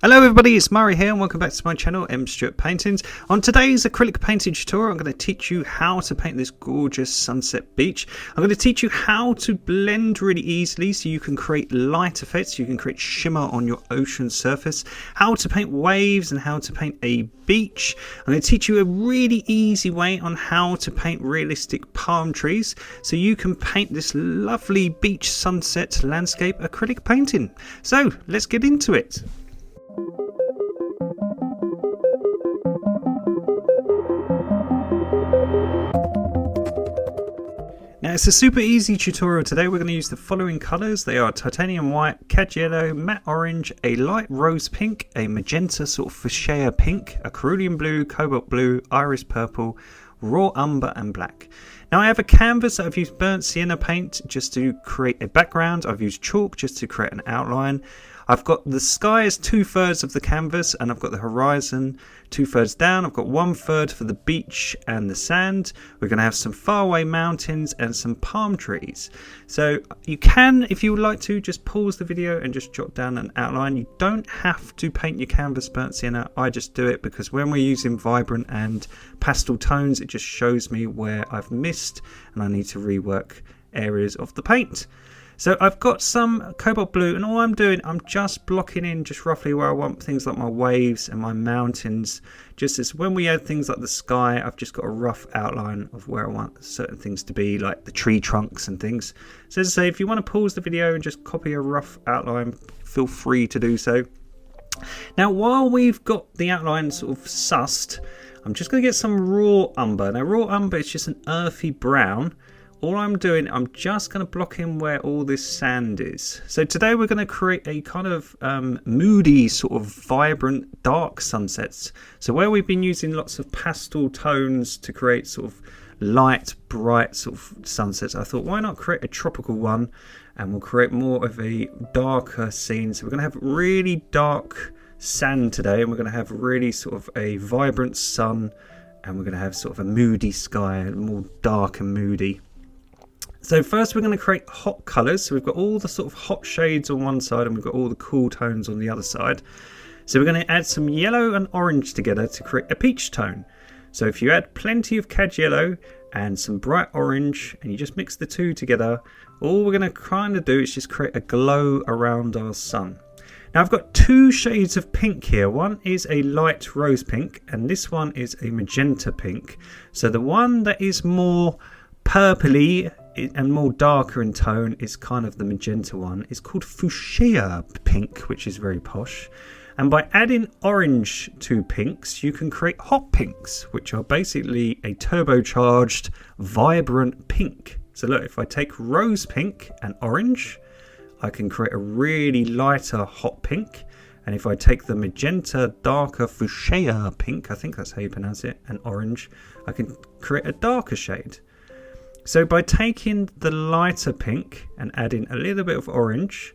Hello everybody, it's Murray here and welcome back to my channel, M Stewart Paintings. On today's acrylic painting tutorial, I'm going to teach you how to paint this gorgeous sunset beach. I'm going to teach you how to blend really easily so you can create light effects, you can create shimmer on your ocean surface, how to paint waves and how to paint a beach. I'm going to teach you a really easy way on how to paint realistic palm trees so you can paint this lovely beach sunset landscape acrylic painting. So let's get into it. Now it's a super easy tutorial today. We're going to use the following colours. They are titanium white, cad yellow, matte orange, a light rose pink, a magenta sort of fuchsia pink, a cerulean blue, cobalt blue, iris purple, raw umber and black. Now I have a canvas that I've used burnt sienna paint just to create a background. I've used chalk just to create an outline. I've got the sky as 2/3 of the canvas and I've got the horizon 2/3 down. I've got 1/3 for the beach and the sand. We're going to have some faraway mountains and some palm trees. So you can, if you would like to, just pause the video and just jot down an outline. You don't have to paint your canvas burnt sienna. I just do it because when we're using vibrant and pastel tones, it just shows me where I've missed and I need to rework areas of the paint. So I've got some cobalt blue and all I'm doing, I'm just blocking in just roughly where I want things like my waves and my mountains. Just as when we add things like the sky, I've just got a rough outline of where I want certain things to be, like the tree trunks and things. So as I say, if you want to pause the video and just copy a rough outline, feel free to do so. Now while we've got the outline sort of sussed, I'm just going to get some raw umber. Now raw umber is just an earthy brown. All I'm doing, I'm just going to block in where all this sand is. So today we're going to create a kind of moody, sort of vibrant, dark sunsets. So where we've been using lots of pastel tones to create sort of light, bright sort of sunsets, I thought, why not create a tropical one? And we'll create more of a darker scene. So we're going to have really dark sand today, and we're going to have really sort of a vibrant sun, and we're going to have sort of a moody sky, more dark and moody. So first we're going to create hot colours. So we've got all the sort of hot shades on one side and we've got all the cool tones on the other side. So we're going to add some yellow and orange together to create a peach tone. So if you add plenty of cad yellow and some bright orange and you just mix the two together, all we're going to kind of do is just create a glow around our sun. Now I've got two shades of pink here. One is a light rose pink and this one is a magenta pink. So the one that is more purpley and more darker in tone is kind of the magenta one. It's called fuchsia pink, which is very posh. And by adding orange to pinks, you can create hot pinks, which are basically a turbocharged, vibrant pink. So look, if I take rose pink and orange, I can create a really lighter hot pink. And if I take the magenta, darker fuchsia pink, I think that's how you pronounce it, and orange, I can create a darker shade. So by taking the lighter pink and adding a little bit of orange,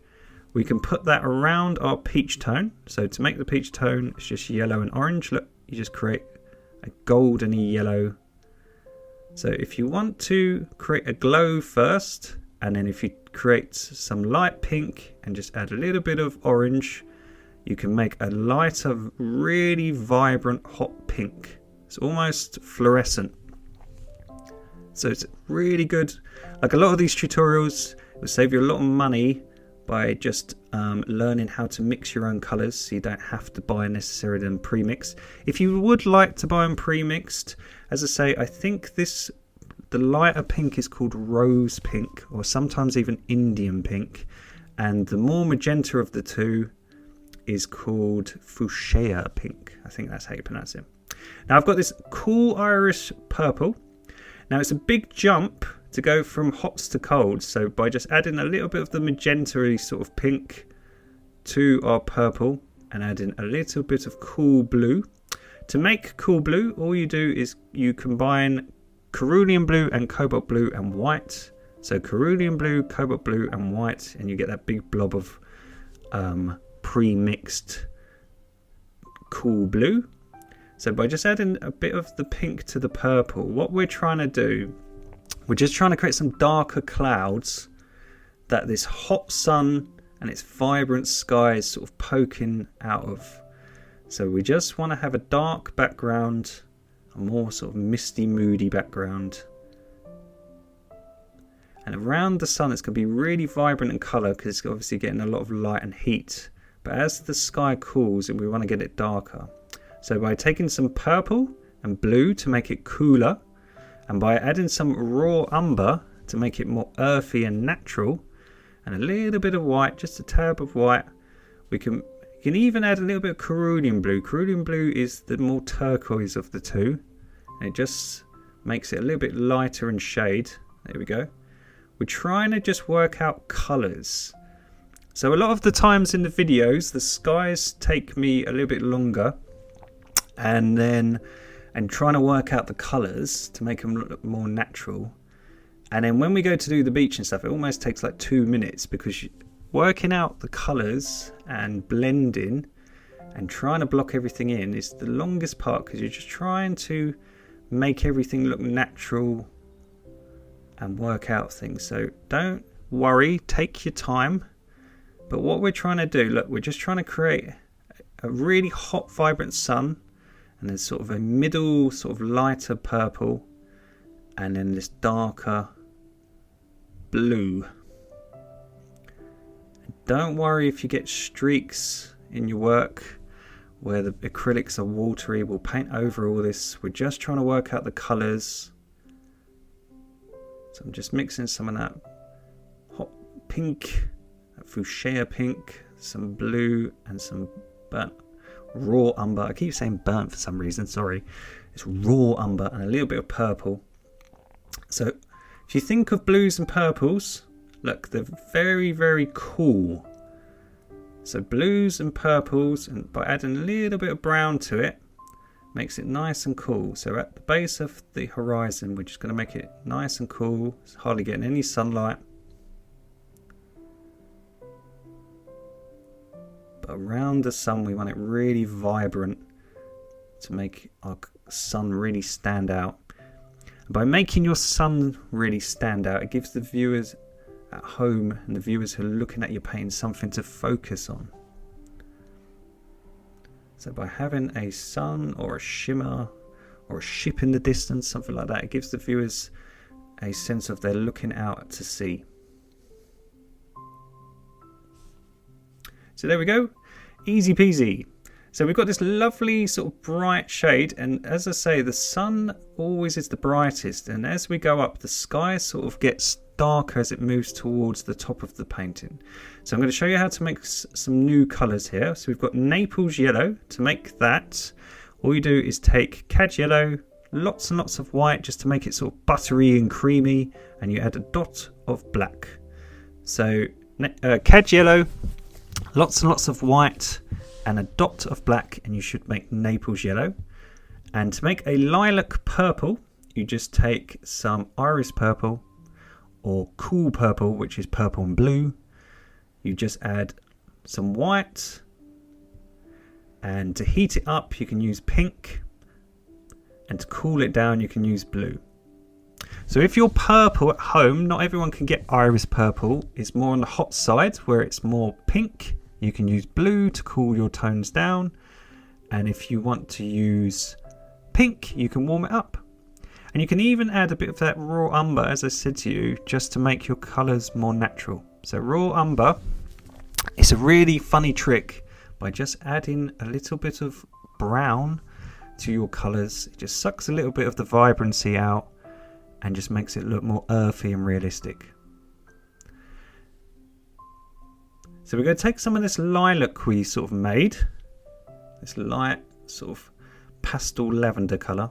we can put that around our peach tone. So to make the peach tone, it's just yellow and orange. Look, you just create a goldeny yellow. So if you want to create a glow first, and then if you create some light pink and just add a little bit of orange, you can make a lighter, really vibrant hot pink. It's almost fluorescent. So it's really good. Like a lot of these tutorials, it will save you a lot of money by just learning how to mix your own colours, so you don't have to buy necessarily them pre-mixed. If you would like to buy them pre-mixed, as I say, I think the lighter pink is called rose pink, or sometimes even Indian pink, and the more magenta of the two is called fuchsia pink. I think that's how you pronounce it. Now I've got this cool iris purple. Now it's a big jump to go from hots to colds, so by just adding a little bit of the magenta sort of pink to our purple and adding a little bit of cool blue. To make cool blue, all you do is you combine cerulean blue and cobalt blue and white. So cerulean blue, cobalt blue and white, and you get that big blob of pre-mixed cool blue. So by just adding a bit of the pink to the purple, what we're trying to do, we're just trying to create some darker clouds that this hot sun and it's vibrant skies sort of poking out of. So we just want to have a dark background, a more sort of misty, moody background. And around the sun, it's going to be really vibrant in colour because it's obviously getting a lot of light and heat. But as the sky cools, we want to get it darker. So by taking some purple and blue to make it cooler, and by adding some raw umber to make it more earthy and natural, and a little bit of white, just a tab of white, we can even add a little bit of cerulean blue. Cerulean blue is the more turquoise of the two, and it just makes it a little bit lighter in shade. There we go. We're trying to just work out colours. So a lot of the times in the videos, the skies take me a little bit longer, and trying to work out the colours to make them look more natural. And then when we go to do the beach and stuff, it almost takes like 2 minutes, because working out the colours and blending and trying to block everything in is the longest part, because you're just trying to make everything look natural and work out things. So don't worry, take your time. But what we're trying to do, look, we're just trying to create a really hot, vibrant sun, and there's sort of a middle, sort of lighter purple, and then this darker blue. Don't worry if you get streaks in your work where the acrylics are watery. We'll paint over all this. We're just trying to work out the colours. So I'm just mixing some of that hot pink, that fuchsia pink, some blue, and some burnt raw umber. I keep saying burnt for some reason, sorry. It's raw umber and a little bit of purple. So if you think of blues and purples, look, they're very, very cool. So blues and purples, and by adding a little bit of brown to it, makes it nice and cool. So at the base of the horizon, we're just going to make it nice and cool. It's hardly getting any sunlight. But around the sun, we want it really vibrant to make our sun really stand out. And by making your sun really stand out, it gives the viewers at home and the viewers who are looking at your painting something to focus on. So by having a sun or a shimmer or a ship in the distance, something like that, it gives the viewers a sense of they're looking out to sea. So there we go, easy peasy. So we've got this lovely sort of bright shade, and as I say, the sun always is the brightest, and as we go up, the sky sort of gets darker as it moves towards the top of the painting. So I'm going to show you how to make some new colours here. So we've got Naples yellow. To make that, all you do is take cad yellow, lots and lots of white just to make it sort of buttery and creamy, and you add a dot of black. So cad yellow, lots and lots of white, and a dot of black, and you should make Naples yellow. And to make a lilac purple, you just take some iris purple or cool purple, which is purple and blue. You just add some white, and to heat it up you can use pink, and to cool it down you can use blue. So if you're purple at home, not everyone can get iris purple. It's more on the hot side where it's more pink. You can use blue to cool your tones down, and if you want to use pink, you can warm it up. And you can even add a bit of that raw umber, as I said to you, just to make your colours more natural. So raw umber, it's a really funny trick. By just adding a little bit of brown to your colours, it just sucks a little bit of the vibrancy out and just makes it look more earthy and realistic. So we're going to take some of this lilac we sort of made, this light sort of pastel lavender colour,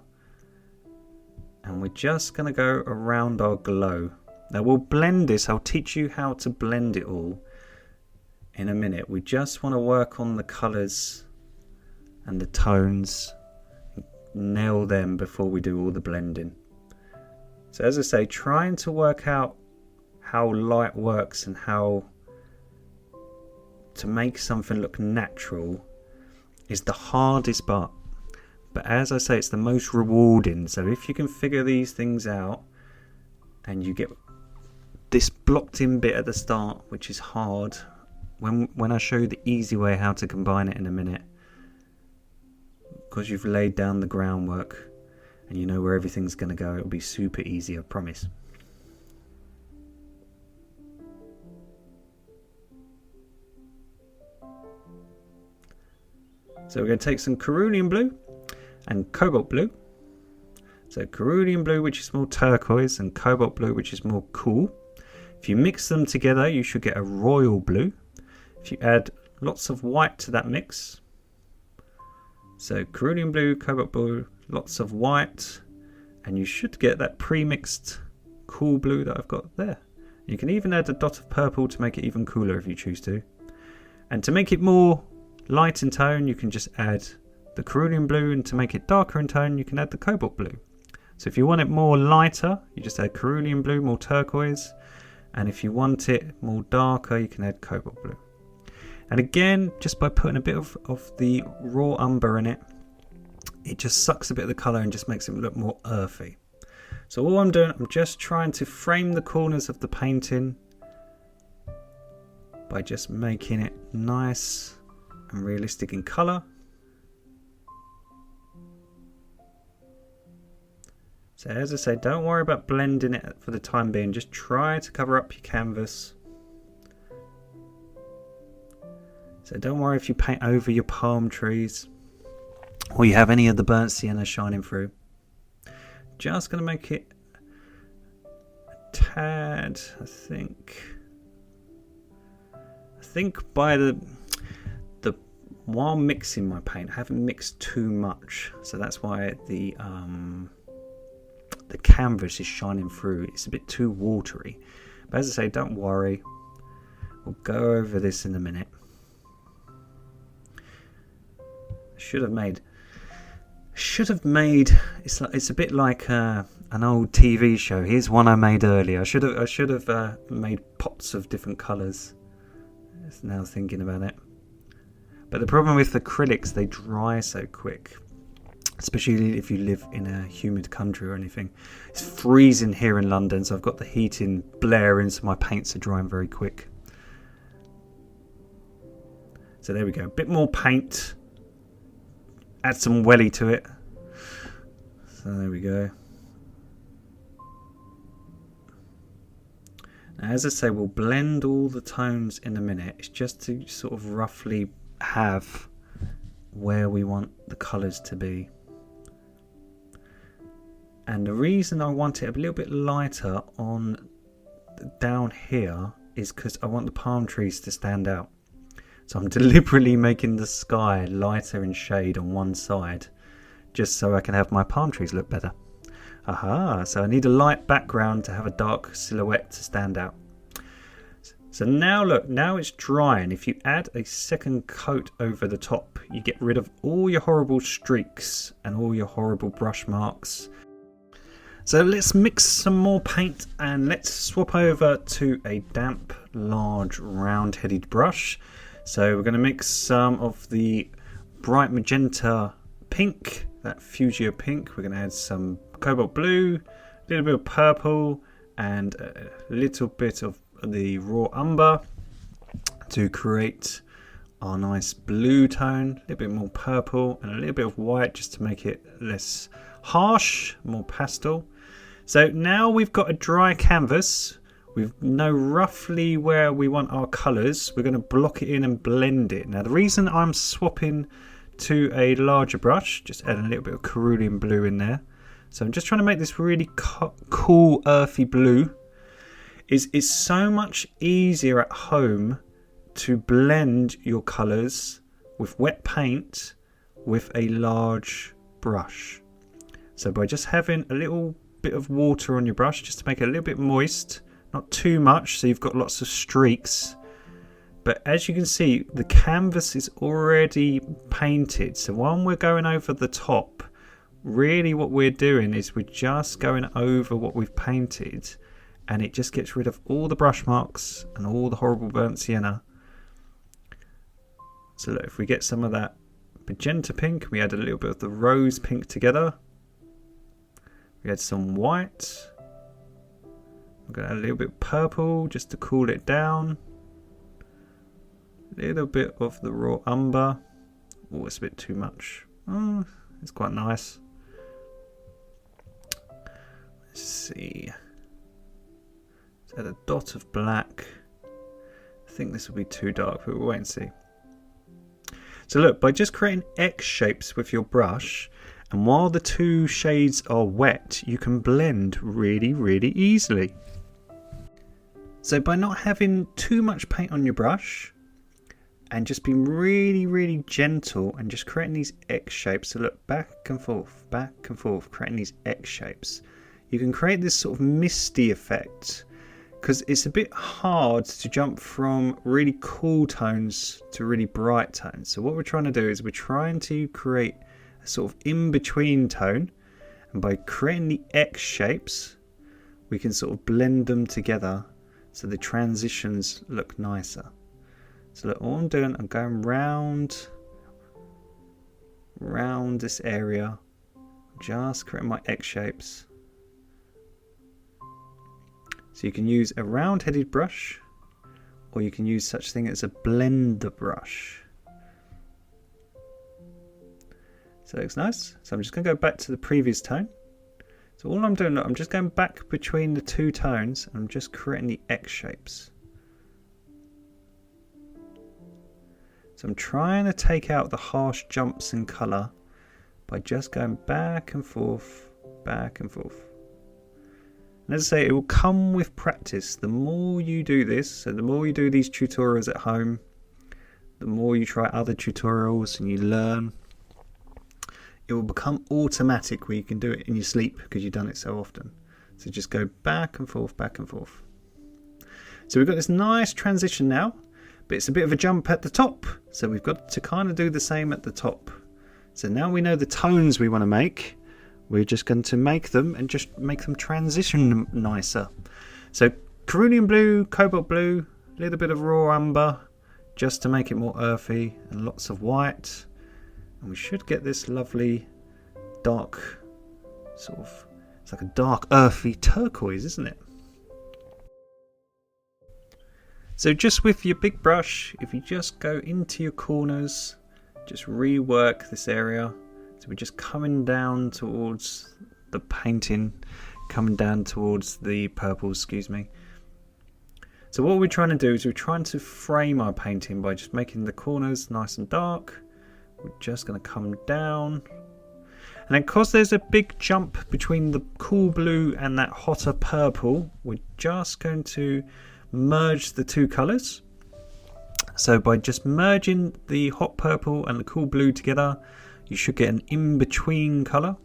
and we're just going to go around our glow. Now we'll blend this, I'll teach you how to blend it all in a minute. We just want to work on the colours and the tones, nail them before we do all the blending. So as I say, trying to work out how light works and how to make something look natural is the hardest part, but as I say, it's the most rewarding. So if you can figure these things out and you get this blocked in bit at the start, which is hard, when I show you the easy way how to combine it in a minute, because you've laid down the groundwork and you know where everything's going to go, it'll be super easy, I promise. So we're going to take some cerulean blue and cobalt blue. So cerulean blue, which is more turquoise, and cobalt blue, which is more cool. If you mix them together, you should get a royal blue. If you add lots of white to that mix, so cerulean blue, cobalt blue, lots of white, and you should get that pre-mixed cool blue that I've got there. You can even add a dot of purple to make it even cooler if you choose to. And to make it more light in tone, you can just add the cerulean blue, and to make it darker in tone, you can add the cobalt blue. So if you want it more lighter, you just add cerulean blue, more turquoise, and if you want it more darker, you can add cobalt blue. And again, just by putting a bit of the raw umber in it, it just sucks a bit of the colour and just makes it look more earthy. So all I'm doing, I'm just trying to frame the corners of the painting by just making it nice and realistic in colour. So as I say, don't worry about blending it for the time being, just try to cover up your canvas. So don't worry if you paint over your palm trees or you have any of the burnt sienna shining through. Just going to make it a tad, I think by while mixing my paint, I haven't mixed too much, so that's why the canvas is shining through. It's a bit too watery, but as I say, don't worry, we'll go over this in a minute. Should have made it's a bit like an old TV show. Here's one I made earlier. I should have made pots of different colours. Just now thinking about it. But the problem with acrylics, they dry so quick, especially if you live in a humid country or anything. It's freezing here in London, so I've got the heating blaring, so my paints are drying very quick. So there we go, a bit more paint, add some welly to it. So there we go. Now, as I say, we'll blend all the tones in a minute. It's just to sort of roughly have where we want the colours to be. And the reason I want it a little bit lighter on down here is because I want the palm trees to stand out. So I'm deliberately making the sky lighter in shade on one side, just so I can have my palm trees look better. Aha, so I need a light background to have a dark silhouette to stand out. So now look, now it's drying. If you add a second coat over the top, you get rid of all your horrible streaks and all your horrible brush marks. So let's mix some more paint and let's swap over to a damp, large, round-headed brush. So we're going to mix some of the bright magenta pink, that fuchsia pink. We're going to add some cobalt blue, a little bit of purple, and a little bit of the raw umber to create our nice blue tone. A little bit more purple and a little bit of white just to make it less harsh, more pastel. So now we've got a dry canvas. We know roughly where we want our colours. We're going to block it in and blend it. Now the reason I'm swapping to a larger brush, just adding a little bit of cerulean blue in there. So I'm just trying to make this really cool earthy blue. It's so much easier at home to blend your colours with wet paint with a large brush. So by just having a little bit of water on your brush just to make it a little bit moist, not too much so you've got lots of streaks, but as you can see the canvas is already painted, so when we're going over the top, really what we're doing is we're just going over what we've painted, and it just gets rid of all the brush marks and all the horrible burnt sienna. So look, if we get some of that magenta pink, we add a little bit of the rose pink together, we add some white, we're going to add a little bit of purple just to cool it down. Little bit of the raw umber. Oh, it's a bit too much. Oh, it's quite nice. Let's see. Let's add a dot of black. I think this will be too dark, but we'll wait and see. So look, by just creating X shapes with your brush, and while the two shades are wet, you can blend really, really easily. So by not having too much paint on your brush, and just being really, really gentle and just creating these X shapes. So look, back and forth, creating these X shapes. You can create this sort of misty effect, because it's a bit hard to jump from really cool tones to really bright tones. So what we're trying to do is we're trying to create a sort of in-between tone, and by creating the X shapes we can sort of blend them together so the transitions look nicer. So look, all I'm doing, I'm going round this area, just creating my X shapes. So you can use a round-headed brush, or you can use such thing as a blender brush. So it looks nice. So I'm just going to go back to the previous tone. So all I'm doing, I'm just going back between the two tones, and I'm just creating the X shapes. So I'm trying to take out the harsh jumps in colour by just going back and forth, back and forth. And as I say, it will come with practice. The more you do this, so the more you do these tutorials at home, the more you try other tutorials and you learn, it will become automatic where you can do it in your sleep because you've done it so often. So just go back and forth, back and forth. So we've got this nice transition now, but it's a bit of a jump at the top. So we've got to kind of do the same at the top. So now we know the tones we want to make. We're just going to make them and just make them transition nicer. So cerulean blue, cobalt blue, a little bit of raw umber, just to make it more earthy, and lots of white. And we should get this lovely dark, sort of, it's like a dark earthy turquoise, isn't it? So just with your big brush, if you just go into your corners, just rework this area. So we're just coming down towards the painting, coming down towards the purple, excuse me. So what we're trying to do is we're trying to frame our painting by just making the corners nice and dark. We're just going to come down. And then because there's a big jump between the cool blue and that hotter purple, we're just going to merge the two colours. So by just merging the hot purple and the cool blue together, you should get an in-between colour.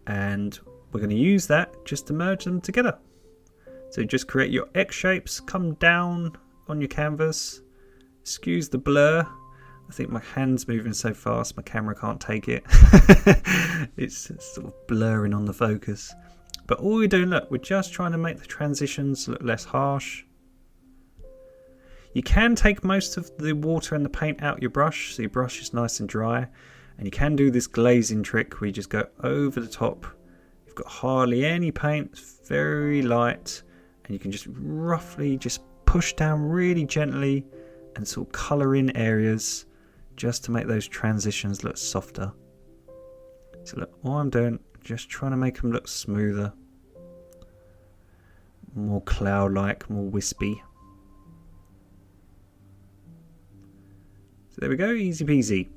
And we're going to use that just to merge them together. So just create your X shapes, come down on your canvas, excuse the blur. I think my hand's moving so fast my camera can't take it. It's sort of blurring on the focus. But all we're doing, look, we're just trying to make the transitions look less harsh. You can take most of the water and the paint out your brush, so your brush is nice and dry. And you can do this glazing trick where you just go over the top. You've got hardly any paint, it's very light. And you can just roughly just push down really gently and sort of colour in areas just to make those transitions look softer. So look, all I'm doing, just trying to make them look smoother, more cloud-like, more wispy. So there we go, easy peasy.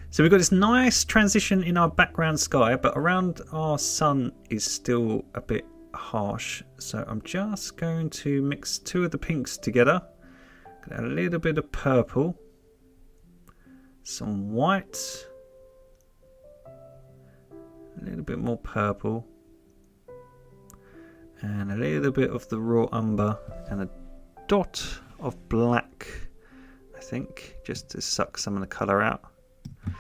So we've got this nice transition in our background sky, but around our sun is still a bit harsh. So I'm just going to mix two of the pinks together. A little bit of purple, some white, a little bit more purple, and a little bit of the raw umber, and a dot of black, I think, just to suck some of the colour out. A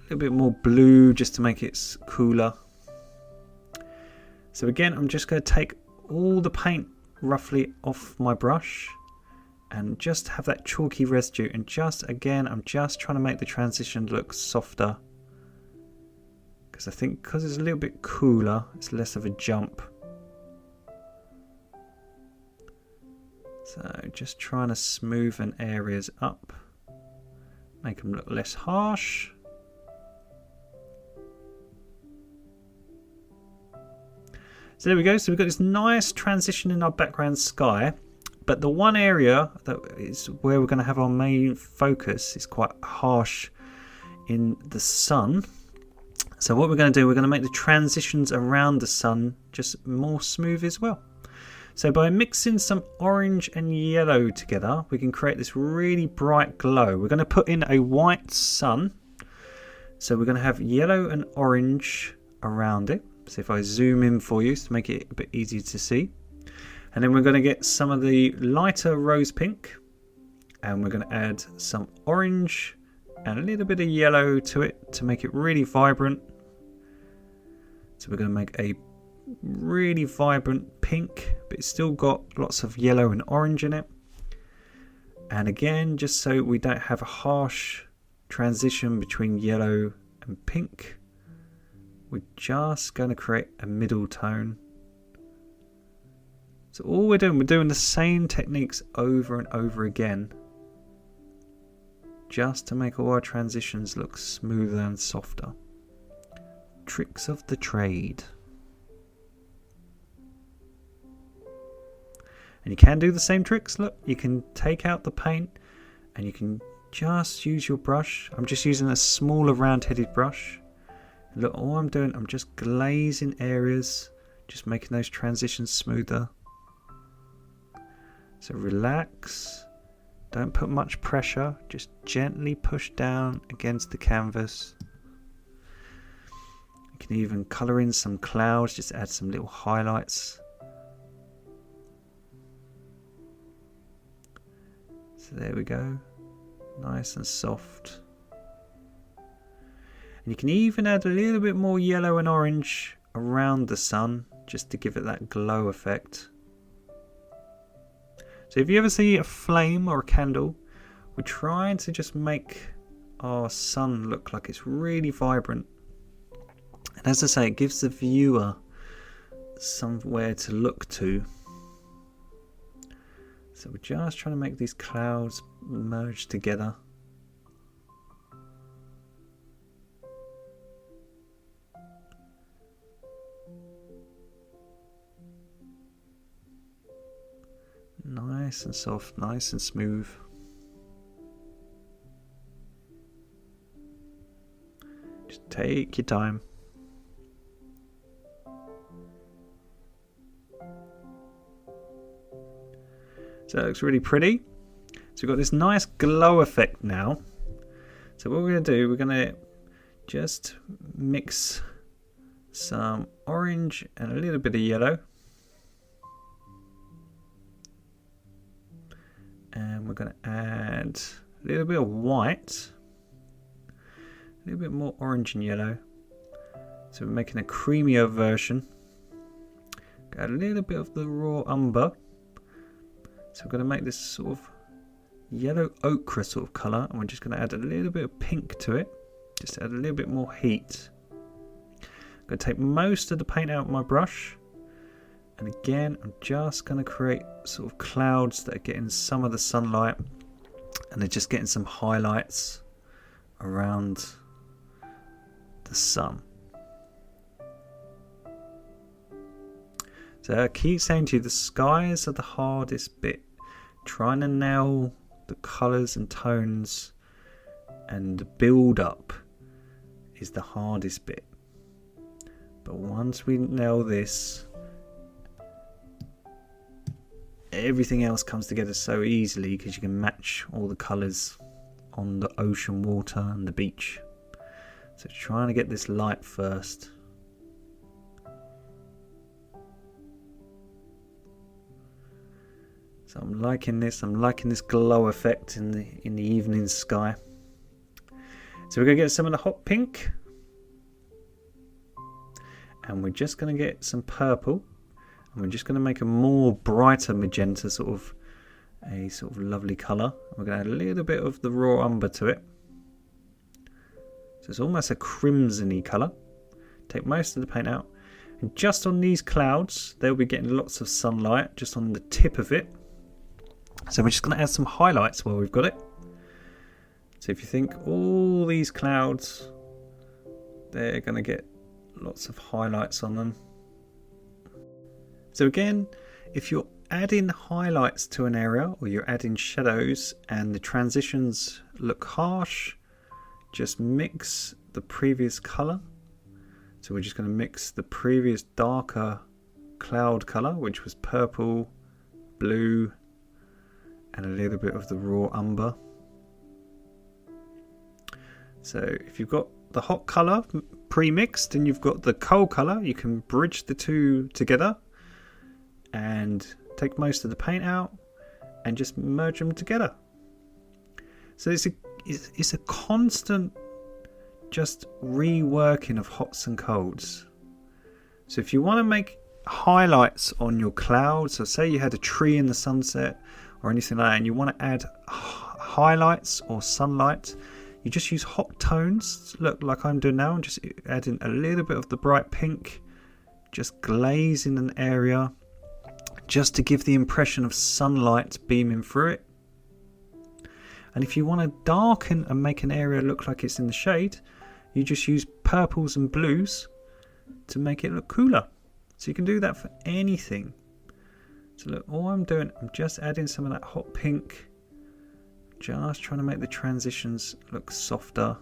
little bit more blue just to make it cooler. So again, I'm just going to take all the paint roughly off my brush and just have that chalky residue, and just again I'm just trying to make the transition look softer, because I think because it's a little bit cooler it's less of a jump. So So just trying to smoothen areas up, make them look less harsh. So there we go. So we've got this nice transition in our background sky. But the one area that is where we're going to have our main focus is quite harsh in the sun. So what we're going to do, we're going to make the transitions around the sun just more smooth as well. So by mixing some orange and yellow together, we can create this really bright glow. We're going to put in a white sun. So we're going to have yellow and orange around it. So if I zoom in for you to make it a bit easier to see. And then we're going to get some of the lighter rose pink. And we're going to add some orange and a little bit of yellow to it to make it really vibrant. So we're going to make a really vibrant pink, but it's still got lots of yellow and orange in it. And again, just so we don't have a harsh transition between yellow and pink, we're just going to create a middle tone. So all we're doing the same techniques over and over again, just to make all our transitions look smoother and softer. Tricks of the trade. And you can do the same tricks. Look, you can take out the paint and you can just use your brush. I'm just using a smaller round-headed brush. Look, all I'm doing, I'm just glazing areas, just making those transitions smoother. So relax, don't put much pressure, just gently push down against the canvas. You can even colour in some clouds, just add some little highlights. So there we go, nice and soft. And you can even add a little bit more yellow and orange around the sun, just to give it that glow effect. So if you ever see a flame or a candle, we're trying to just make our sun look like it's really vibrant. And as I say, it gives the viewer somewhere to look to. So we're just trying to make these clouds merge together. Nice and soft, nice and smooth. Just take your time. So it looks really pretty. So we've got this nice glow effect now. So what we're going to do, we're going to just mix some orange and a little bit of yellow. And we're going to add a little bit of white, a little bit more orange and yellow. So we're making a creamier version. Got a little bit of the raw umber. So we're going to make this sort of yellow ochre sort of colour, and we're just going to add a little bit of pink to it, just to add a little bit more heat. I'm going to take most of the paint out of my brush. And again, I'm just going to create sort of clouds that are getting some of the sunlight, and they're just getting some highlights around the sun. So I keep saying to you, the skies are the hardest bit. Trying to nail the colours and tones and the build up is the hardest bit. But once we nail this, everything else comes together so easily, because you can match all the colours on the ocean water and the beach. So trying to get this light first. So I'm liking this glow effect in the evening sky. So we're going to get some of the hot pink, and we're just going to get some purple. And we're just going to make a more brighter magenta, sort of lovely colour. We're going to add a little bit of the raw umber to it. So it's almost a crimson-y colour. Take most of the paint out. And just on these clouds, they'll be getting lots of sunlight, just on the tip of it. So we're just going to add some highlights while we've got it. So if you think all these clouds, they're going to get lots of highlights on them. So again, if you're adding highlights to an area or you're adding shadows and the transitions look harsh, just mix the previous color. So we're just going to mix the previous darker cloud color, which was purple, blue, and a little bit of the raw umber. So if you've got the hot color pre-mixed and you've got the cold color, you can bridge the two together and take most of the paint out and just merge them together. So it's a constant just reworking of hots and colds. So if you want to make highlights on your clouds, so say you had a tree in the sunset or anything like that, and you want to add highlights or sunlight, you just use hot tones. Look, like I'm doing now, I'm just adding a little bit of the bright pink, just glazing an area just to give the impression of sunlight beaming through it. And if you want to darken and make an area look like it's in the shade, you just use purples and blues to make it look cooler. So you can do that for anything. So look, all I'm doing, I'm just adding some of that hot pink, just trying to make the transitions look softer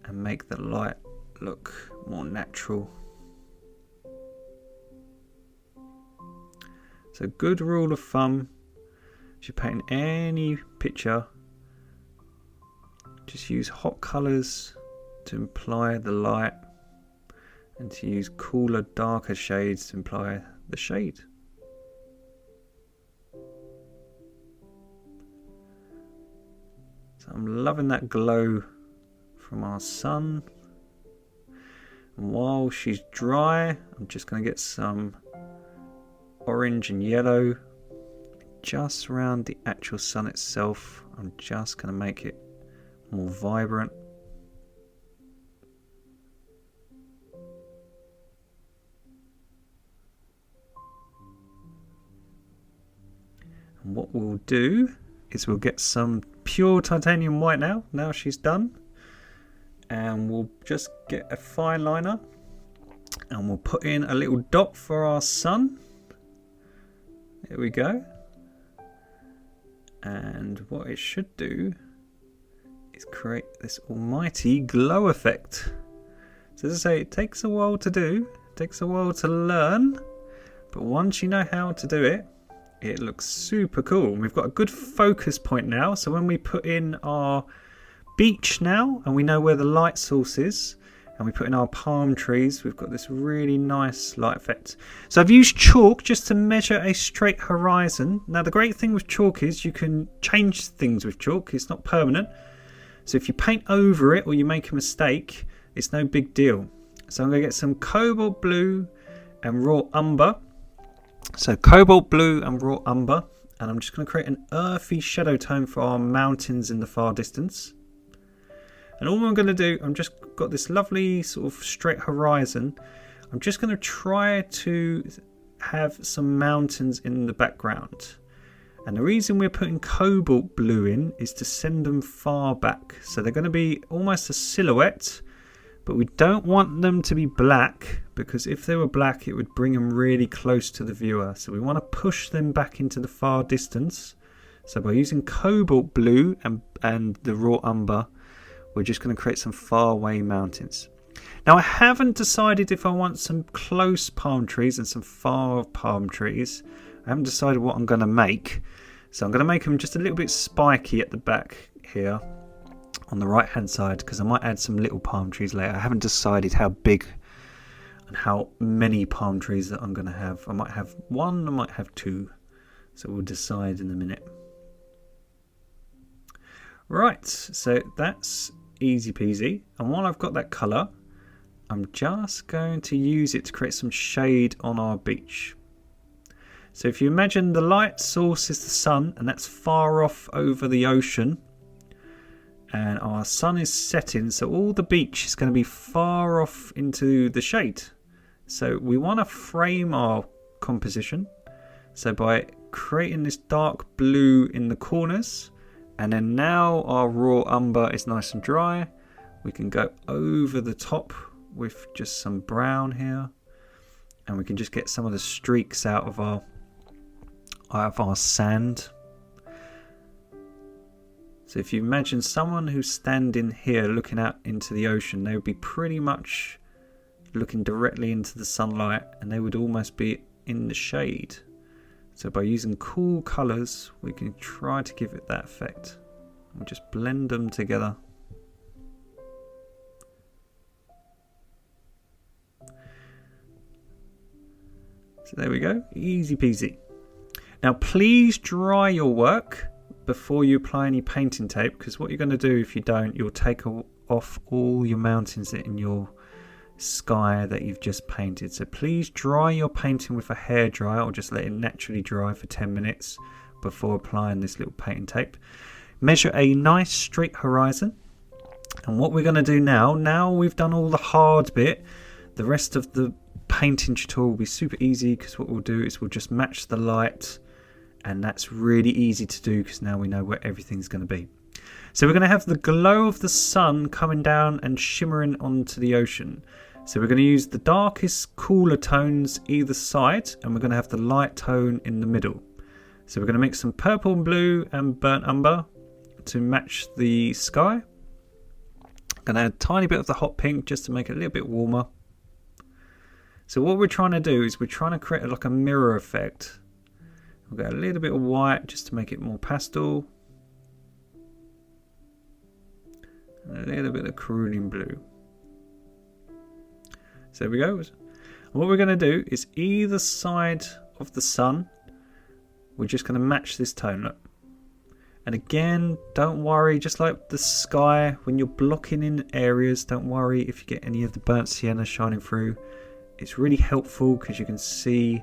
and make the light look more natural. So good rule of thumb, if you're painting any picture, just use hot colours to imply the light and to use cooler, darker shades to imply the shade. So I'm loving that glow from our sun. And while she's dry, I'm just going to get some orange and yellow just around the actual sun itself. I'm just going to make it more vibrant. And what we'll do is we'll get some pure titanium white now she's done, and we'll just get a fine liner and we'll put in a little dot for our sun. There we go. And what it should do is create this almighty glow effect. So as I say, it takes a while to do, it takes a while to learn, but once you know how to do it, it looks super cool. We've got a good focus point now, so when we put in our beach now and we know where the light source is, and we put in our palm trees, we've got this really nice light effect. So I've used chalk just to measure a straight horizon. Now the great thing with chalk is you can change things with chalk, it's not permanent. So if you paint over it or you make a mistake, it's no big deal. So I'm going to get some cobalt blue and raw umber. So cobalt blue and raw umber, and I'm just going to create an earthy shadow tone for our mountains in the far distance. And all I'm going to do, I'm just got this lovely sort of straight horizon. I'm just going to try to have some mountains in the background. And the reason we're putting cobalt blue in is to send them far back. So they're going to be almost a silhouette, but we don't want them to be black, because if they were black, it would bring them really close to the viewer. So we want to push them back into the far distance. So by using cobalt blue and the raw umber, we're just going to create some far away mountains. Now I haven't decided if I want some close palm trees and some far palm trees. I haven't decided what I'm going to make. So I'm going to make them just a little bit spiky at the back here on the right hand side, because I might add some little palm trees later. I haven't decided how big and how many palm trees that I'm going to have. I might have one, I might have two. So we'll decide in a minute. Right, so that's easy peasy. And while I've got that colour, I'm just going to use it to create some shade on our beach. So if you imagine the light source is the sun, and that's far off over the ocean, and our sun is setting, so all the beach is going to be far off into the shade. So we want to frame our composition. So by creating this dark blue in the corners. And then now our raw umber is nice and dry. We can go over the top with just some brown here. And we can just get some of the streaks out of our sand. So if you imagine someone who's standing here looking out into the ocean, they would be pretty much looking directly into the sunlight, and they would almost be in the shade. So by using cool colours, we can try to give it that effect. We'll just blend them together. So there we go, easy peasy. Now please dry your work before you apply any painting tape, because what you're going to do if you don't, you'll take off all your mountains in your sky that you've just painted. So please dry your painting with a hairdryer, or just let it naturally dry for 10 minutes before applying this little painting tape. Measure a nice straight horizon. And what we're going to do now we've done all the hard bit, the rest of the painting tutorial will be super easy, because what we'll do is we'll just match the light, and that's really easy to do because now we know where everything's going to be. So we're going to have the glow of the sun coming down and shimmering onto the ocean. So we're going to use the darkest, cooler tones either side, and we're going to have the light tone in the middle. So we're going to mix some purple and blue and burnt umber to match the sky. I'm going to add a tiny bit of the hot pink just to make it a little bit warmer. So what we're trying to do is we're trying to create like a mirror effect. We'll get a little bit of white just to make it more pastel. And a little bit of cerulean blue. So there we go. And what we're going to do is either side of the sun, we're just going to match this tone. Look. And again, don't worry, just like the sky, when you're blocking in areas, don't worry if you get any of the burnt sienna shining through. It's really helpful because you can see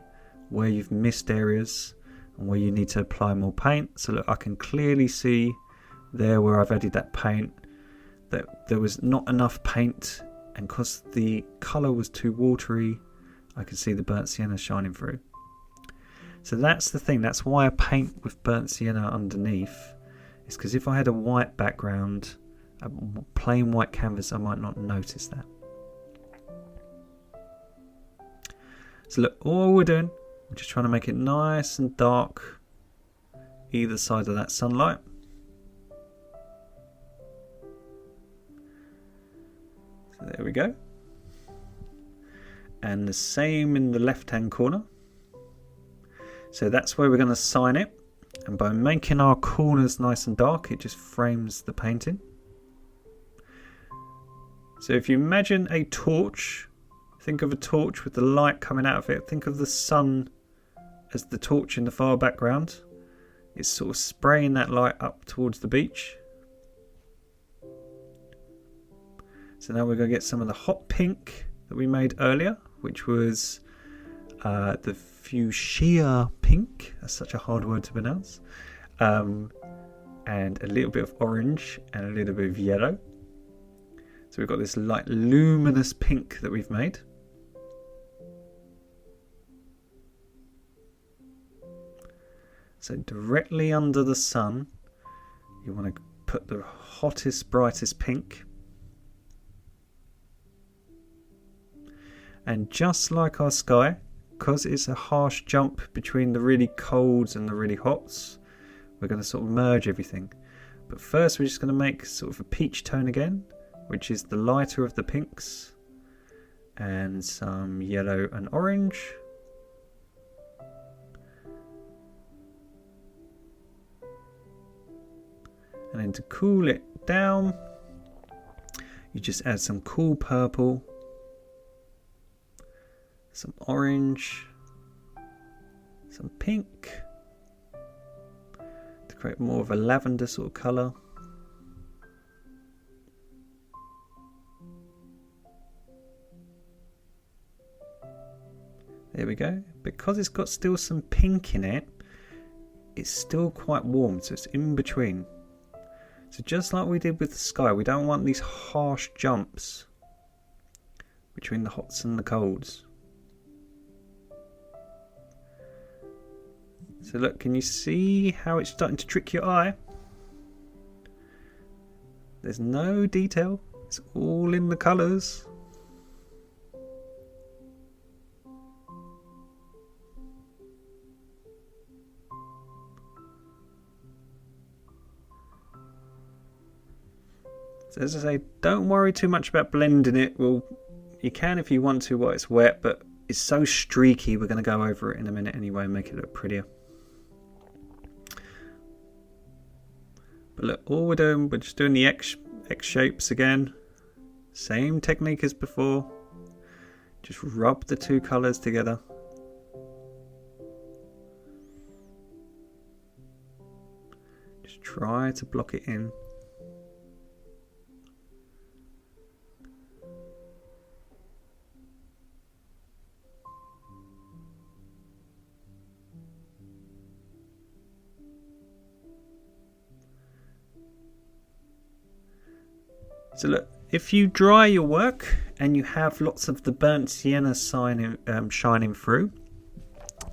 where you've missed areas and where you need to apply more paint. So look, I can clearly see there where I've added that paint that there was not enough paint, and because the colour was too watery, I can see the burnt sienna shining through. So that's the thing, that's why I paint with burnt sienna underneath. It's because if I had a white background, a plain white canvas, I might not notice that. So look, all we're doing, we're just trying to make it nice and dark either side of that sunlight. So there we go. And the same in the left hand corner. So that's where we're going to sign it. And by making our corners nice and dark, it just frames the painting. So if you imagine a torch, think of a torch with the light coming out of it. Think of the sun as the torch in the far background. It's sort of spraying that light up towards the beach. So now we're going to get some of the hot pink that we made earlier, which was the fuchsia pink. That's such a hard word to pronounce. And a little bit of orange and a little bit of yellow. So we've got this light luminous pink that we've made. So directly under the sun, you want to put the hottest, brightest pink. And just like our sky, because it's a harsh jump between the really colds and the really hots, we're going to sort of merge everything. But first we're just going to make sort of a peach tone again, which is the lighter of the pinks, and some yellow and orange. And then to cool it down, you just add some cool purple, some orange, some pink, to create more of a lavender sort of colour. There we go. Because it's got still some pink in it, it's still quite warm, so it's in between. So just like we did with the sky, we don't want these harsh jumps between the hots and the colds. So look, can you see how it's starting to trick your eye? There's no detail, it's all in the colours. So as I say, don't worry too much about blending it. Well, you can if you want to while it's wet, but it's so streaky, we're going to go over it in a minute anyway and make it look prettier. But look, all we're doing, we're just doing the X shapes again. Same technique as before. Just rub the two colours together. Just try to block it in. So look, if you dry your work and you have lots of the burnt sienna shining through,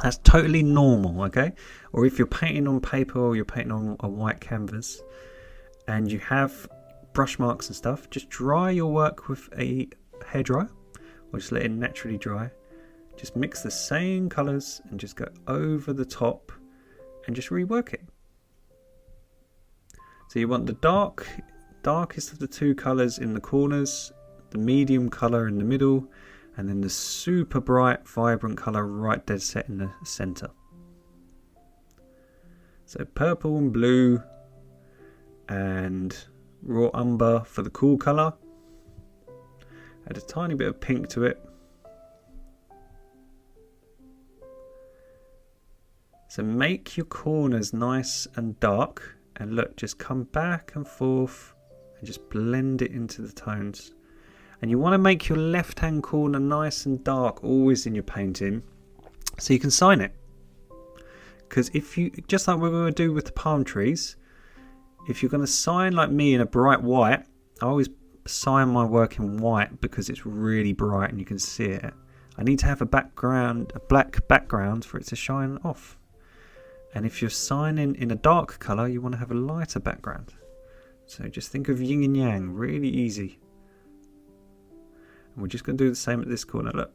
that's totally normal, okay? Or if you're painting on paper or you're painting on a white canvas and you have brush marks and stuff, just dry your work with a hairdryer or just let it naturally dry. Just mix the same colours and just go over the top and just rework it. So you want the darkest of the two colours in the corners, the medium colour in the middle, and then the super bright vibrant colour right dead set in the centre. So purple and blue and raw umber for the cool colour. Add a tiny bit of pink to it. So make your corners nice and dark, and look, just come back and forth and just blend it into the tones. And you want to make your left hand corner nice and dark always in your painting so you can sign it. Because if you, just like we're going to do with the palm trees, if you're going to sign like me in a bright white, I always sign my work in white because it's really bright and you can see it. I need to have a background, a black background for it to shine off. And if you're signing in a dark colour, you want to have a lighter background. So just think of yin and yang, really easy. And we're just going to do the same at this corner, look.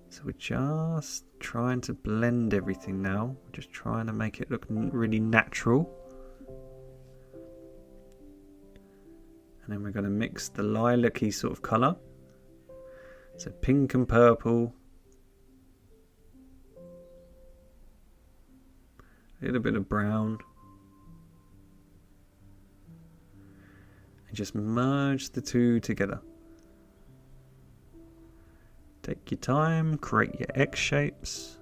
So we're just trying to blend everything now. We're just trying to make it look really natural. And then we're going to mix the lilac-y sort of colour. So pink and purple. A little bit of brown. Just merge the two together. Take your time, create your X shapes.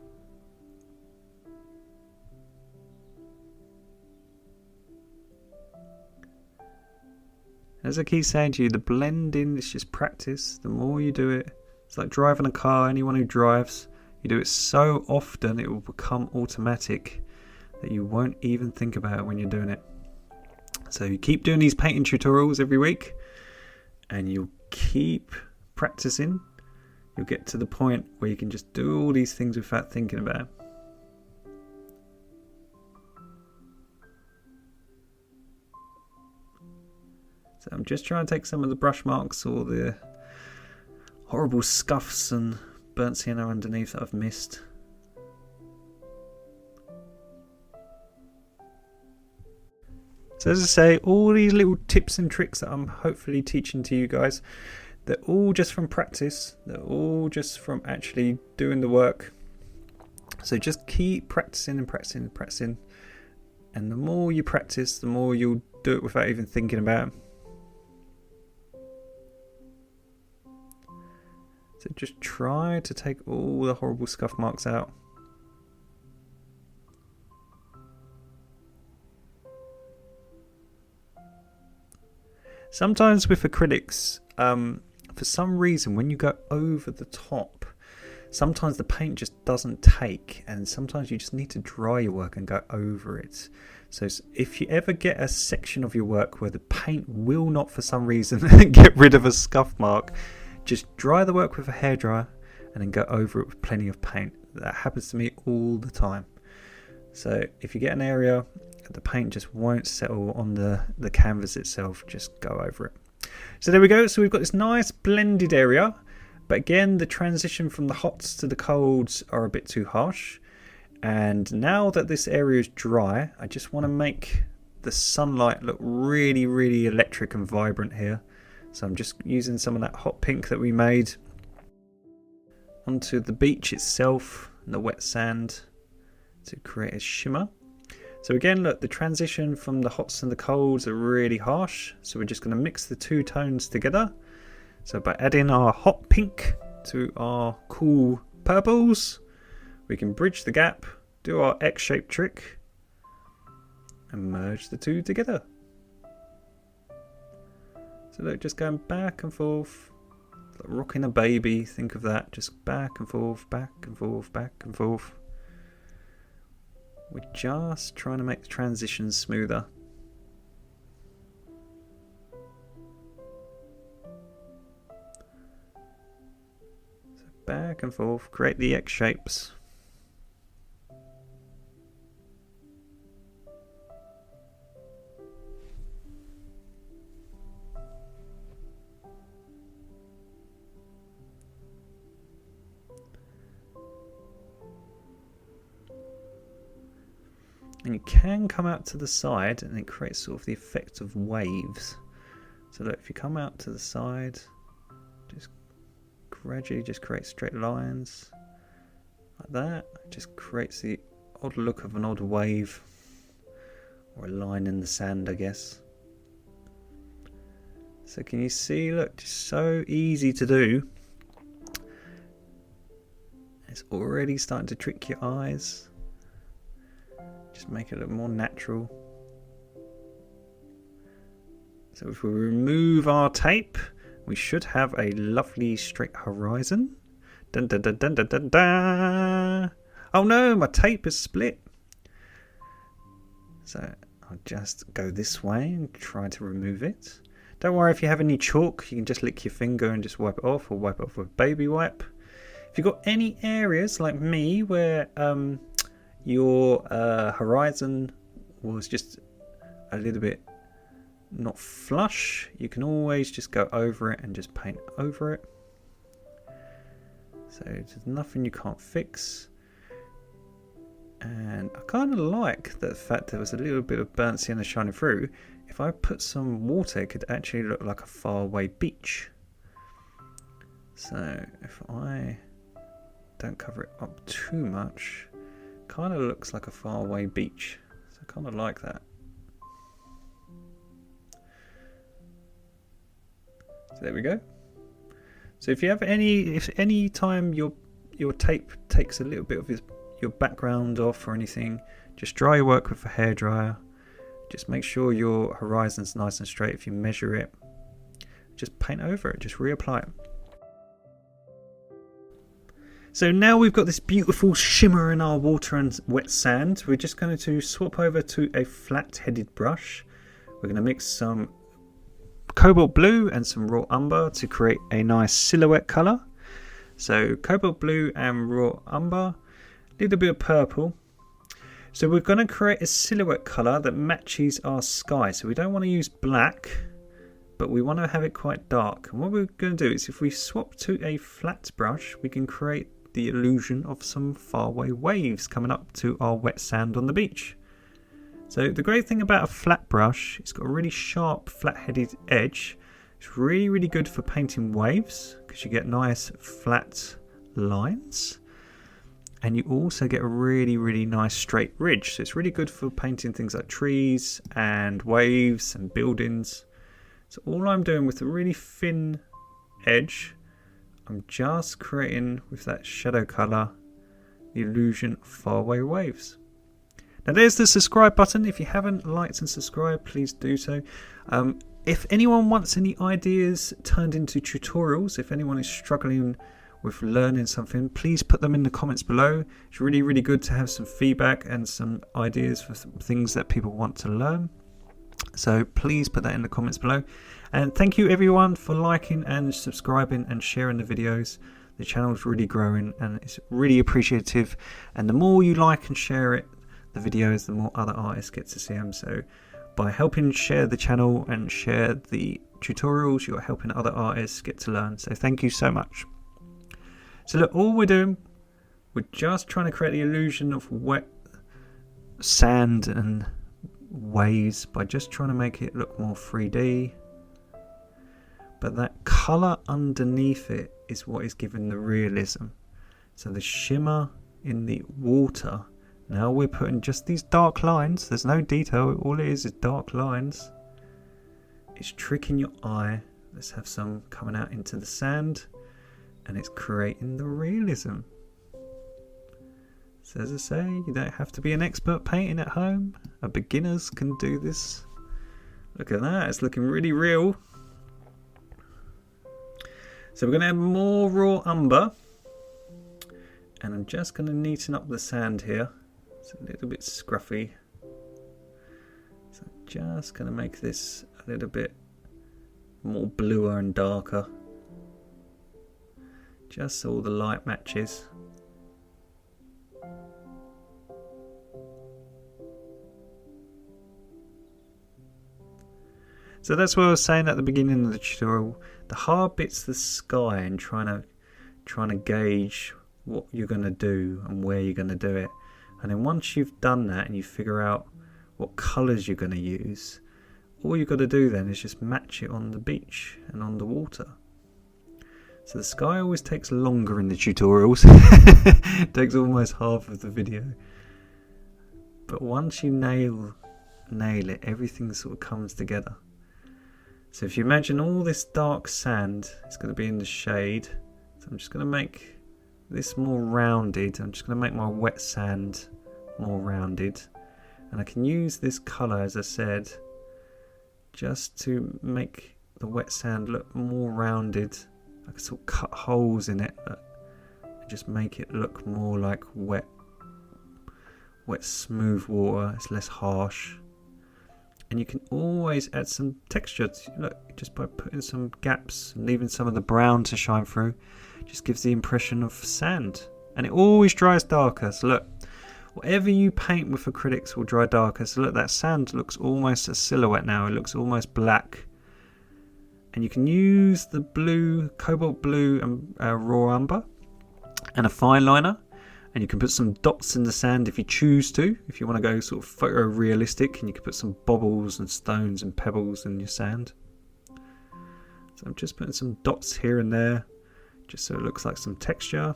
As I keep saying to you, the blending is just practice. The more you do it, it's like driving a car. Anyone who drives, you do it so often it will become automatic that you won't even think about it when you're doing it. So you keep doing these painting tutorials every week and you'll keep practicing. You'll get to the point where you can just do all these things without thinking about it. So I'm just trying to take some of the brush marks or the horrible scuffs and burnt sienna underneath that I've missed. So as I say, all these little tips and tricks that I'm hopefully teaching to you guys, they're all just from practice. They're all just from actually doing the work. So just keep practicing and practicing and practicing. And the more you practice, the more you'll do it without even thinking about it. So just try to take all the horrible scuff marks out. Sometimes with acrylics, for some reason, when you go over the top, sometimes the paint just doesn't take, and sometimes you just need to dry your work and go over it. So if you ever get a section of your work where the paint will not, for some reason, get rid of a scuff mark, just dry the work with a hairdryer and then go over it with plenty of paint. That happens to me all the time. So if you get an area the paint just won't settle on the canvas itself, just go over it. So there we go. So we've got this nice blended area, but again the transition from the hots to the colds are a bit too harsh. And now that this area is dry, I just want to make the sunlight look really, really electric and vibrant here. So I'm just using some of that hot pink that we made onto the beach itself and the wet sand to create a shimmer. So again, look, the transition from the hots and the colds are really harsh. So we're just going to mix the two tones together. So by adding our hot pink to our cool purples, we can bridge the gap, do our X-shaped trick, and merge the two together. So look, just going back and forth, like rocking a baby, think of that, just back and forth, back and forth, back and forth. We're just trying to make the transitions smoother. So back and forth, create the X shapes. And you can come out to the side and it creates sort of the effect of waves. So look, if you come out to the side, just gradually just create straight lines like that. It just creates the odd look of an odd wave or a line in the sand, I guess. So can you see, look, just so easy to do. It's already starting to trick your eyes. Just make it look more natural. So if we remove our tape, we should have a lovely straight horizon. Dun, dun, dun, dun, dun, dun, dun. Oh no, my tape is split. So I'll just go this way and try to remove it. Don't worry, if you have any chalk, you can just lick your finger and just wipe it off, or wipe it off with baby wipe. If you've got any areas like me where your horizon was just a little bit not flush, you can always just go over it and just paint over it. So there's nothing you can't fix. And I kind of like the fact there was a little bit of burnt sienna shining through. If I put some water, it could actually look like a faraway beach. So if I don't cover it up too much, kind of looks like a faraway beach. So I kind of like that. So there we go. So if you have any time your tape takes a little bit of your background off or anything, just dry your work with a hairdryer. Just make sure your horizon's nice and straight. If you measure it, just paint over it, just reapply it. So now we've got this beautiful shimmer in our water and wet sand. We're just going to swap over to a flat-headed brush. We're going to mix some cobalt blue and some raw umber to create a nice silhouette colour. So cobalt blue and raw umber, a little bit of purple. So we're going to create a silhouette colour that matches our sky. So we don't want to use black, but we want to have it quite dark. And what we're going to do is, if we swap to a flat brush, we can create the illusion of some faraway waves coming up to our wet sand on the beach. So the great thing about a flat brush, it's got a really sharp flat-headed edge. It's really, really good for painting waves because you get nice flat lines. And you also get a really, really nice straight ridge. So it's really good for painting things like trees and waves and buildings. So all I'm doing with a really thin edge, I'm just creating with that shadow colour the illusion of faraway waves. Now there's the subscribe button. If you haven't liked and subscribed, please do so. If anyone wants any ideas turned into tutorials, if anyone is struggling with learning something, please put them in the comments below. It's really, really good to have some feedback and some ideas for some things that people want to learn. So please put that in the comments below. And thank you everyone for liking and subscribing and sharing the videos. The channel's really growing and it's really appreciative, and the more you like and share it, the videos, the more other artists get to see them. So by helping share the channel and share the tutorials, you're helping other artists get to learn. So thank you so much. So look, all we're doing, we're just trying to create the illusion of wet sand and waves by just trying to make it look more 3D. But that colour underneath it is what is giving the realism. So the shimmer in the water, now we're putting just these dark lines. There's no detail, all it is dark lines. It's tricking your eye. Let's have some coming out into the sand, and it's creating the realism. So as I say, you don't have to be an expert painting at home. Beginners can do this. Look at that, it's looking really real. So we're going to add more raw umber, and I'm just going to neaten up the sand here. It's a little bit scruffy, so I'm just going to make this a little bit more bluer and darker, just so all the light matches. So that's what I was saying at the beginning of the tutorial. The hard bit's the sky and trying to gauge what you're going to do and where you're going to do it. And then once you've done that and you figure out what colours you're going to use, all you've got to do then is just match it on the beach and on the water. So the sky always takes longer in the tutorials. It takes almost half of the video. But once you nail it, everything sort of comes together. So if you imagine all this dark sand, it's going to be in the shade. So I'm just going to make this more rounded. I'm just going to make my wet sand more rounded. And I can use this colour, as I said, just to make the wet sand look more rounded. I can sort of cut holes in it and just make it look more like wet smooth water. It's less harsh. And you can always add some texture, look, just by putting some gaps and leaving some of the brown to shine through. Just gives the impression of sand. And it always dries darker. So look, whatever you paint with acrylics will dry darker. So look, that sand looks almost a silhouette now. It looks almost black. And you can use the blue, cobalt blue and raw umber and a fine liner. And you can put some dots in the sand if you choose to. If you want to go sort of photorealistic, and you can put some bobbles and stones and pebbles in your sand. So I'm just putting some dots here and there, just so it looks like some texture.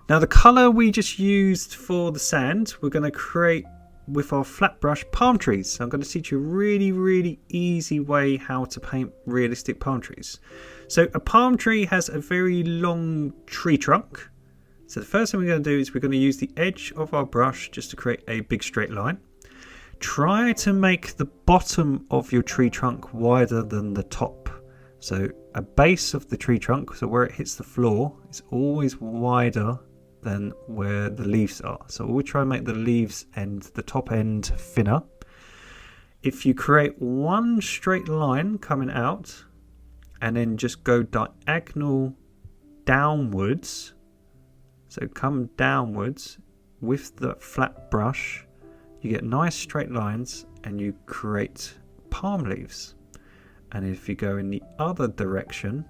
Now the colour we just used for the sand, we're going to create with our flat brush palm trees. So I'm going to teach you a really easy way how to paint realistic palm trees. So a palm tree has a very long tree trunk. So the first thing we're going to do is we're going to use the edge of our brush just to create a big straight line. Try to make the bottom of your tree trunk wider than the top. So a base of the tree trunk, so where it hits the floor, is always wider than where the leaves are. So we'll try and make the leaves end, the top end, thinner. If you create one straight line coming out and then just go diagonal downwards, so come downwards with the flat brush, you get nice straight lines and you create palm leaves. And if you go in the other direction,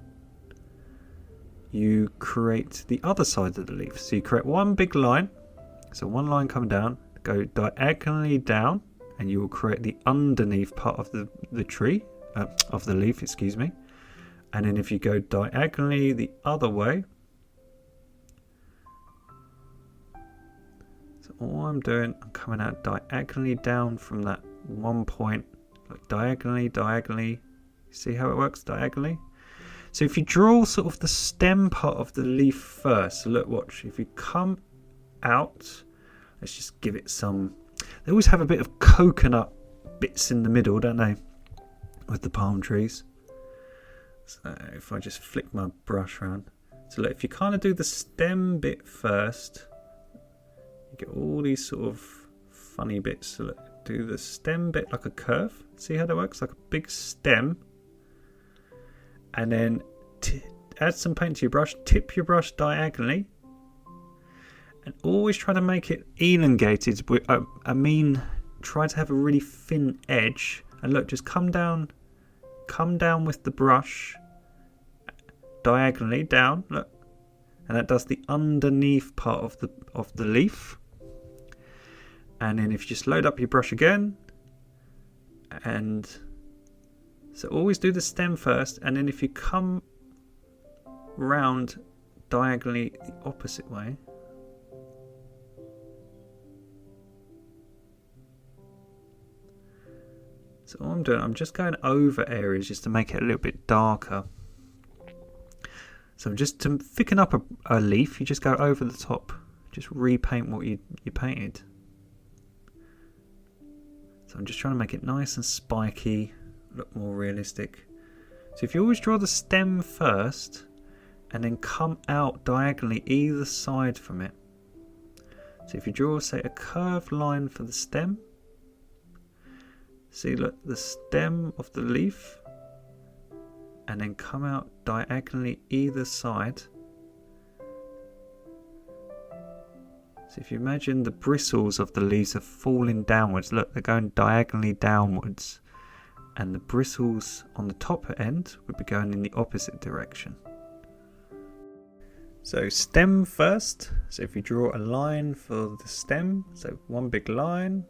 you create the other side of the leaf. So you create one big line, so one line coming down, go diagonally down, and you will create the underneath part of the tree, of the leaf, excuse me. And then if you go diagonally the other way, all I'm doing, I'm coming out diagonally down from that one point, like diagonally. See how it works diagonally? So if you draw sort of the stem part of the leaf first, so look, watch, if you come out, let's just give it some, they always have a bit of coconut bits in the middle, don't they, with the palm trees. So if I just flick my brush around, so look, if you kind of do the stem bit first, get all these sort of funny bits. So look, do the stem bit like a curve. See how that works? Like a big stem. And then add some paint to your brush, tip your brush diagonally, and always try to make it elongated. I mean, try to have a really thin edge. And look, just come down with the brush diagonally down. Look, and that does the underneath part of the leaf. And then if you just load up your brush again, and so always do the stem first, and then if you come round diagonally the opposite way, so all I'm doing, I'm just going over areas just to make it a little bit darker. So just to thicken up a leaf, you just go over the top, just repaint what you painted. So I'm just trying to make it nice and spiky, look more realistic. So if you always draw the stem first and then come out diagonally either side from it. So if you draw, say, a curved line for the stem, see, look, the stem of the leaf, and then come out diagonally either side. So if you imagine the bristles of the leaves are falling downwards, look, they're going diagonally downwards, and the bristles on the top end would be going in the opposite direction. So stem first, so if you draw a line for the stem, so one big line,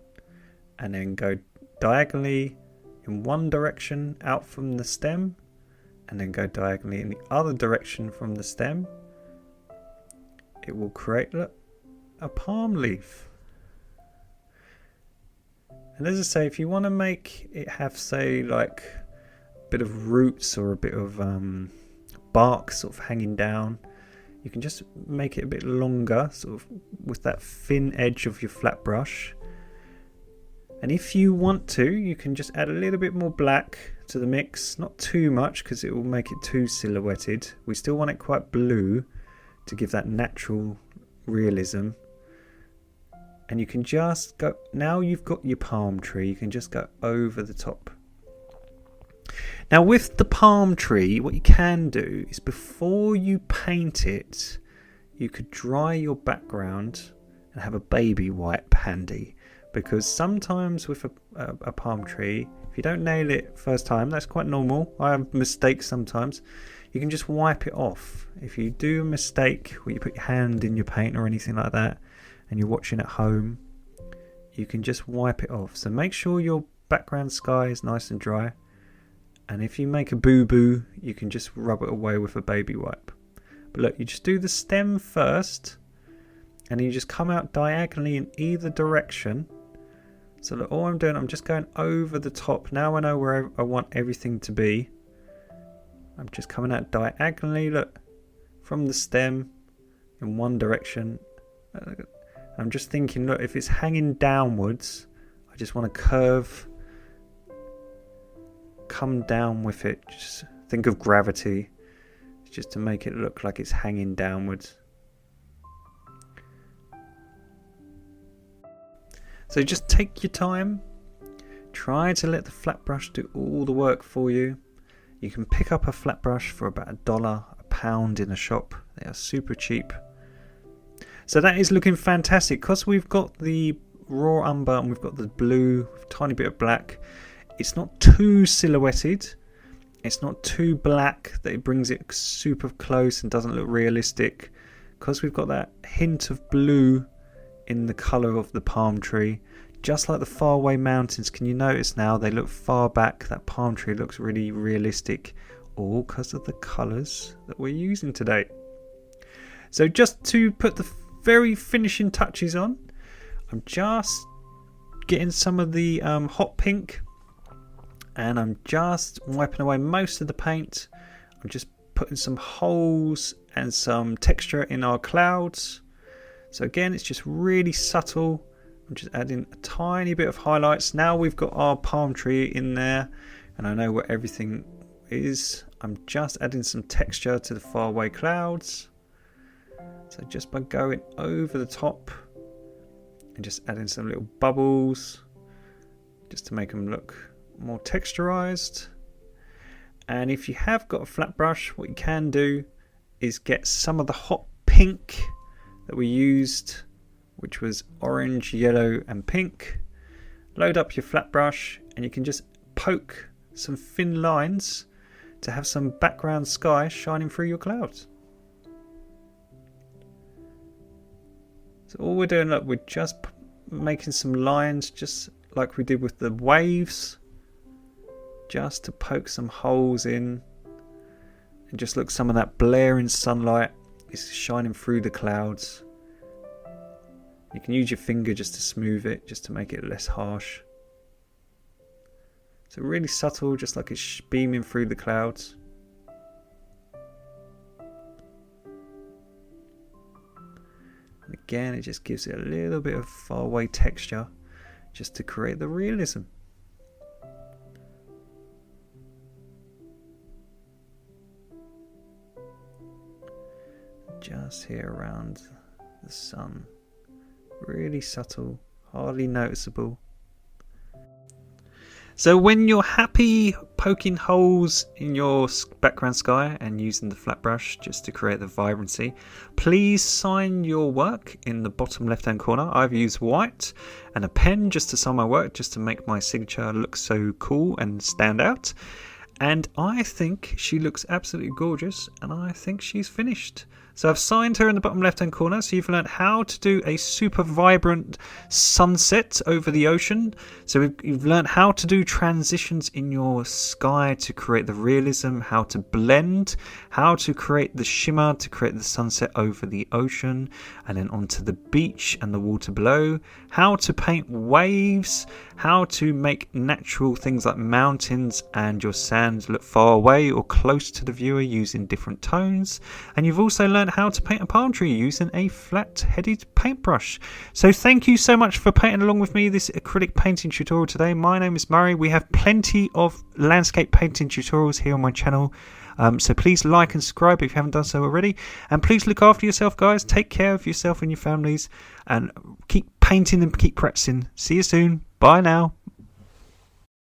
and then go diagonally in one direction out from the stem, and then go diagonally in the other direction from the stem, it will create, look, a palm leaf. And as I say, if you want to make it have, say, like a bit of roots or a bit of bark sort of hanging down, you can just make it a bit longer, sort of with that thin edge of your flat brush. And if you want to, you can just add a little bit more black to the mix, not too much because it will make it too silhouetted. We still want it quite blue to give that natural realism. And you can just go, now you've got your palm tree, you can just go over the top. Now with the palm tree, what you can do is before you paint it, you could dry your background and have a baby wipe handy. Because sometimes with a palm tree, if you don't nail it first time, that's quite normal. I have mistakes sometimes. You can just wipe it off. If you do a mistake where you put your hand in your paint or anything like that, and you're watching at home, you can just wipe it off. So make sure your background sky is nice and dry. And if you make a boo-boo, you can just rub it away with a baby wipe. But look, you just do the stem first, and you just come out diagonally in either direction. So look, all I'm doing, I'm just going over the top. Now I know where I want everything to be. I'm just coming out diagonally, look, from the stem in one direction. I'm just thinking, look, if it's hanging downwards, I just want to curve, come down with it. Just think of gravity, just to make it look like it's hanging downwards. So just take your time, try to let the flat brush do all the work for you. You can pick up a flat brush for about $1, £1 in a shop. They are super cheap. So that is looking fantastic because we've got the raw umber and we've got the blue with a tiny bit of black. It's not too silhouetted. It's not too black that it brings it super close and doesn't look realistic. Because we've got that hint of blue in the colour of the palm tree, just like the faraway mountains. Can you notice now they look far back? That palm tree looks really realistic, all because of the colours that we're using today. So just to put the very finishing touches on, I'm just getting some of the hot pink, and I'm just wiping away most of the paint. I'm just putting some holes and some texture in our clouds. So again, it's just really subtle. I'm just adding a tiny bit of highlights. Now we've got our palm tree in there and I know where everything is. I'm just adding some texture to the faraway clouds. So just by going over the top and just adding some little bubbles just to make them look more texturized. And if you have got a flat brush, what you can do is get some of the hot pink that we used, which was orange, yellow and pink. Load up your flat brush and you can just poke some thin lines to have some background sky shining through your clouds. So all we're doing, look, we're just making some lines just like we did with the waves, just to poke some holes in, and just look, some of that blaring sunlight is shining through the clouds. You can use your finger just to smooth it, just to make it less harsh. So really subtle, just like it's beaming through the clouds. And again, it just gives it a little bit of faraway texture, just to create the realism. Just here around the sun. Really subtle, hardly noticeable. So when you're happy poking holes in your background sky and using the flat brush just to create the vibrancy, please sign your work in the bottom left hand corner. I've used white and a pen just to sign my work, just to make my signature look so cool and stand out. And I think she looks absolutely gorgeous, and I think she's finished. So I've signed her in the bottom left hand corner. So you've learned how to do a super vibrant sunset over the ocean. So you've learned how to do transitions in your sky to create the realism, how to blend, how to create the shimmer to create the sunset over the ocean and then onto the beach and the water below, how to paint waves, how to make natural things like mountains and your sands look far away or close to the viewer using different tones. And you've also learned how to paint a palm tree using a flat-headed paintbrush. So thank you so much for painting along with me this acrylic painting tutorial today. My name is Murray. We have plenty of landscape painting tutorials here on my channel. So please like and subscribe if you haven't done so already. And please look after yourself, guys. Take care of yourself and your families. And keep painting and keep practicing. See you soon. Bye now.